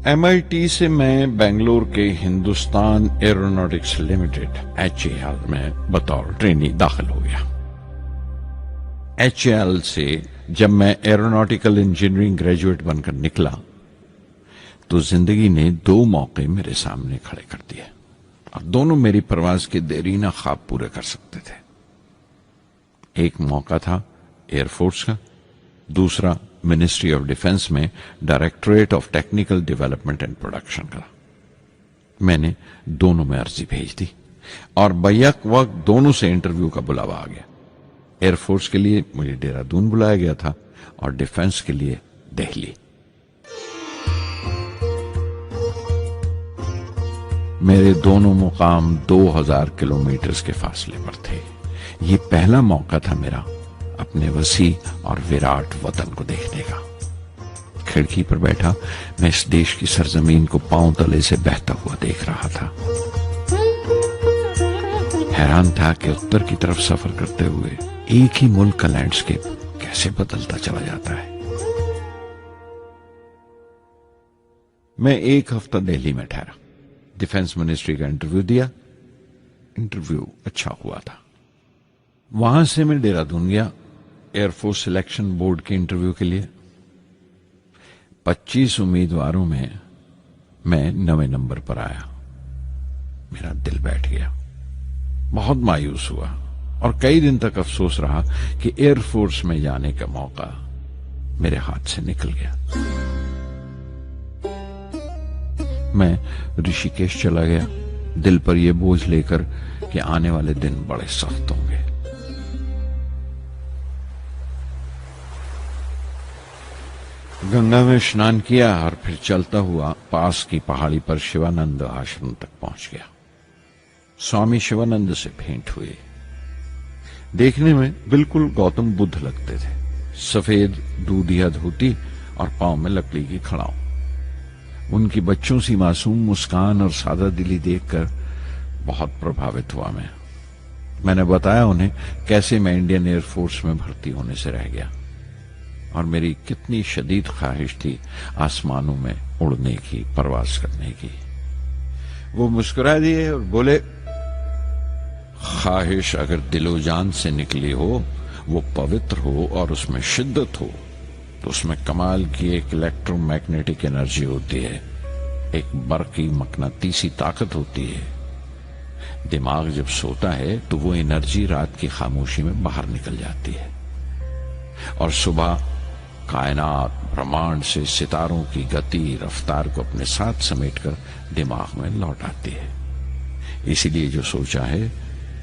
MIT से मैं बेंगलोर के हिंदुस्तान एरोनॉटिक्स लिमिटेड HAL में बतौर ट्रेनी दाखिल हो गया। HAL से जब मैं एरोनॉटिकल इंजीनियरिंग ग्रेजुएट बनकर निकला तो जिंदगी ने दो मौके मेरे सामने खड़े कर दिए और दोनों मेरी परवाज के देरीना ख्वाब पूरे कर सकते थे। एक मौका था एयरफोर्स का, दूसरा मिनिस्ट्री ऑफ डिफेंस में directorate of technical development and production का। मैंने दोनों में अर्जी भेज दी और बैक वक्त दोनों से इंटरव्यू का बुलावा आ गया। एयरफोर्स के लिए मुझे देहरादून बुलाया गया था और डिफेंस के लिए दिल्ली। मेरे दोनों मुकाम 2000 किलोमीटर के फासले पर थे। ये पहला मौका था मेरा अपने वसी और विराट वतन को देखने का। खिड़की पर बैठा मैं इस देश की सरजमीन को पांव तले से बहता हुआ देख रहा था। हैरान था कि उत्तर की तरफ सफर करते हुए एक ही मुल्क का लैंडस्केप कैसे बदलता चला जाता है। मैं एक हफ्ता दिल्ली में ठहरा, डिफेंस मिनिस्ट्री का इंटरव्यू दिया। इंटरव्यू अच्छा हुआ था। वहां से मैं देहरादून गया एयरफोर्स सिलेक्शन बोर्ड के इंटरव्यू के लिए। 25 उम्मीदवारों में मैं 9वें नंबर पर आया। मेरा दिल बैठ गया, बहुत मायूस हुआ और कई दिन तक अफसोस रहा कि एयरफोर्स में जाने का मौका मेरे हाथ से निकल गया। मैं ऋषिकेश चला गया, दिल पर यह बोझ लेकर कि आने वाले दिन बड़े सख्त होंगे। गंगा में स्नान किया और फिर चलता हुआ पास की पहाड़ी पर शिवानंद आश्रम तक पहुंच गया। स्वामी शिवानंद से भेंट हुई। देखने में बिल्कुल गौतम बुद्ध लगते थे। सफेद दूधिया धोती और पांव में लकड़ी की खड़ाऊ। उनकी बच्चों सी मासूम मुस्कान और सादा दिली देखकर बहुत प्रभावित हुआ मैंने बताया उन्हें कैसे मैं इंडियन एयरफोर्स में भर्ती होने से रह गया और मेरी कितनी शदीद ख्वाहिश थी आसमानों में उड़ने की, परवाज करने की। वो मुस्कुरा दिए और बोले, ख्वाहिश अगर दिलो जान से निकली हो, वो पवित्र हो और उसमें शिद्दत हो, तो उसमें कमाल की एक इलेक्ट्रोमैग्नेटिक एनर्जी होती है, एक बरकी मकनातीसी ताकत होती है। दिमाग जब सोता है तो वो एनर्जी रात की खामोशी में बाहर निकल जाती है और सुबह कायनात ब्रह्मांड से सितारों की गति रफ्तार को अपने साथ समेटकर दिमाग में लौट आती है। इसीलिए जो सोचा है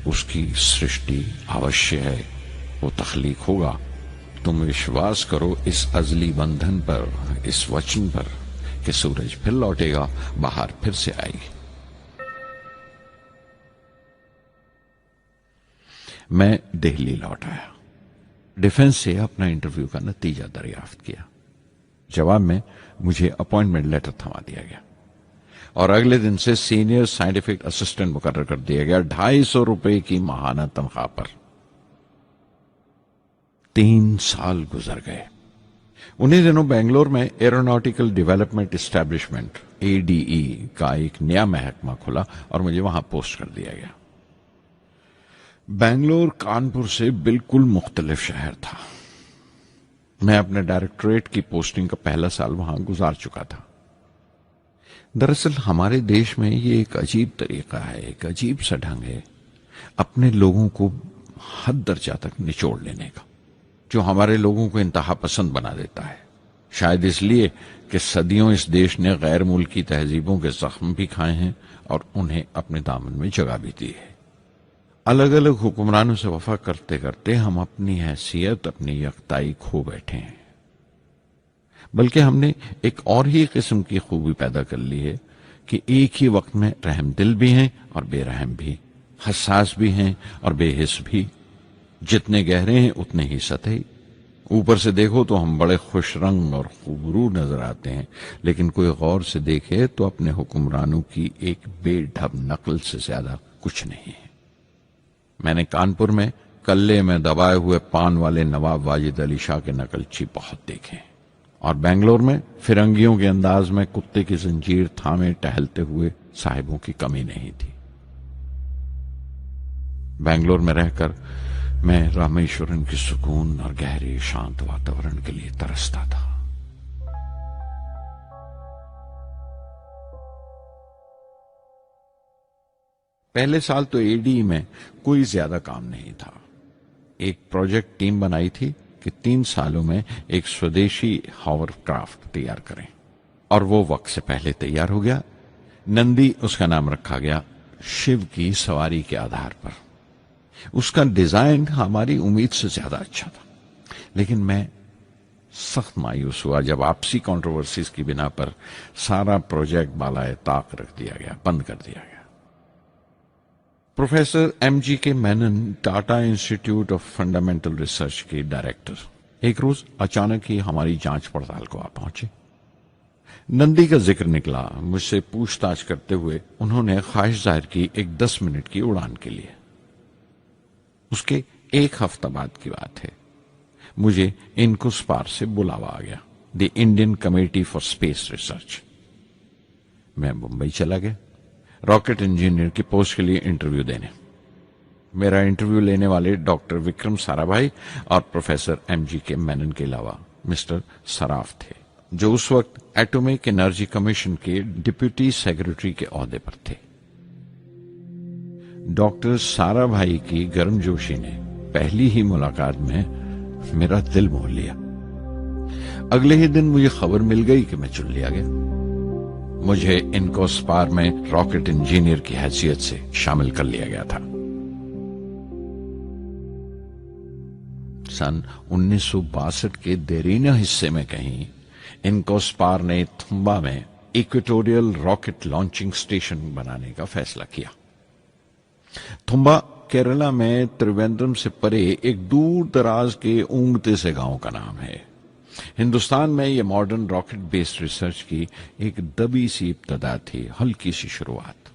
उसकी सृष्टि अवश्य है, वो तख्लीक होगा। तुम विश्वास करो इस अजली बंधन पर, इस वचन पर कि सूरज फिर लौटेगा, बाहर फिर से आएगी। मैं दिल्ली लौट आया। डिफेंस से अपना इंटरव्यू का नतीजा दरियाफ्त किया। जवाब में मुझे अपॉइंटमेंट लेटर थमा दिया गया और अगले दिन से सीनियर साइंटिफिक असिस्टेंट मुकर्रर कर दिया गया 250 रुपए की माहाना तनख्वाह पर। 3 साल गुजर गए। उन्हीं दिनों बेंगलोर में एरोनॉटिकल डेवलपमेंट एस्टेब्लिशमेंट ADE का एक नया महकमा खुला और मुझे वहां पोस्ट कर दिया गया। बेंगलोर कानपुर से बिल्कुल मुख्तलिफ शहर था। मैं अपने डायरेक्टोरेट की पोस्टिंग का पहला साल वहां गुजार चुका था। दरअसल हमारे देश में ये एक अजीब तरीका है, एक अजीब सा ढंग है अपने लोगों को हद दर्जा तक निचोड़ लेने का, जो हमारे लोगों को इंतहा पसंद बना देता है। शायद इसलिए कि सदियों इस देश ने गैर मुल्की तहजीबों के जख्म भी खाए हैं और उन्हें अपने दामन में जगह भी दी है। अलग अलग हुक्मरानों से वफा करते करते हम अपनी हैसियत, अपनी यकताई खो बैठे हैं। बल्कि हमने एक और ही किस्म की खूबी पैदा कर ली है कि एक ही वक्त में रहमदिल भी हैं और बेरहम भी, हसास भी हैं और बेहिस भी। जितने गहरे हैं उतने ही सतही। ऊपर से देखो तो हम बड़े खुश रंग और खूबरू नजर आते हैं, लेकिन कोई गौर से देखे तो अपने हुक्मरानों की एक बेढब नकल से ज्यादा कुछ नहीं है। मैंने कानपुर में कल्ले में दबाए हुए पान वाले नवाब वाजिद अली शाह के नकलची बहुत देखे और बेंगलोर में फिरंगियों के अंदाज में कुत्ते की जंजीर थामे टहलते हुए साहिबों की कमी नहीं थी। बेंगलोर में रहकर मैं रामेश्वरम की सुकून और गहरे शांत वातावरण के लिए तरसता था। पहले साल तो एडी में कोई ज्यादा काम नहीं था। एक प्रोजेक्ट टीम बनाई थी कि 3 सालों में एक स्वदेशी हॉवरक्राफ्ट तैयार करें, और वो वक्त से पहले तैयार हो गया। नंदी उसका नाम रखा गया, शिव की सवारी के आधार पर। उसका डिजाइन हमारी उम्मीद से ज्यादा अच्छा था, लेकिन मैं सख्त मायूस हुआ जब आपसी कंट्रोवर्सीज की बिना पर सारा प्रोजेक्ट बालाए ताक रख दिया गया, बंद कर दिया गया। Professor MG Menon, Tata institute of fundamental research के डायरेक्टर, एक रोज अचानक ही हमारी जांच पड़ताल को आ पहुंचे। नंदी का जिक्र निकला। मुझसे पूछताछ करते हुए उन्होंने ख्वाहिश जाहिर की एक 10 मिनट की उड़ान के लिए। उसके 1 हफ्ता बाद की बात है। मुझे इनकुस्पार से बुलावा आ गया, the Indian committee for space research. मैं मुंबई चला गया रॉकेट इंजीनियर की पोस्ट के लिए इंटरव्यू देने। मेरा इंटरव्यू लेने वाले डॉक्टर विक्रम साराभाई और प्रोफेसर MG मेनन के अलावा मिस्टर सराफ थे, जो उस वक्त एटॉमिक एनर्जी कमीशन के डिप्यूटी सेक्रेटरी के ओहदे पर थे। डॉक्टर साराभाई की गर्मजोशी ने पहली ही मुलाकात में मेरा दिल मोह लिया। अगले ही दिन मुझे खबर मिल गई कि मैं चुन लिया गया। मुझे इनकोस्पार में रॉकेट इंजीनियर की हैसियत से शामिल कर लिया गया था। सन 1962 के देरीना हिस्से में कहीं इनकोस्पार ने थुम्बा में इक्वेटोरियल रॉकेट लॉन्चिंग स्टेशन बनाने का फैसला किया। थुम्बा केरला में त्रिवेंद्रम से परे एक दूर दराज के ऊंगते से गांव का नाम है। हिंदुस्तान में यह मॉडर्न रॉकेट बेस्ड रिसर्च की एक दबी सी इब्तदा थी, हल्की सी शुरुआत।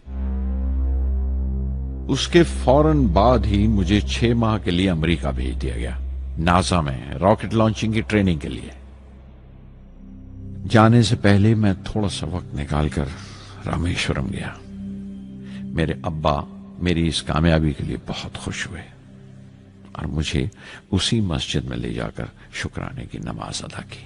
उसके फौरन बाद ही मुझे 6 माह के लिए अमेरिका भेज दिया गया, नासा में रॉकेट लॉन्चिंग की ट्रेनिंग के लिए। जाने से पहले मैं थोड़ा सा वक्त निकालकर रामेश्वरम गया। मेरे अब्बा मेरी इस कामयाबी के लिए बहुत खुश हुए और मुझे उसी मस्जिद में ले जाकर शुक्राने की नमाज अदा की।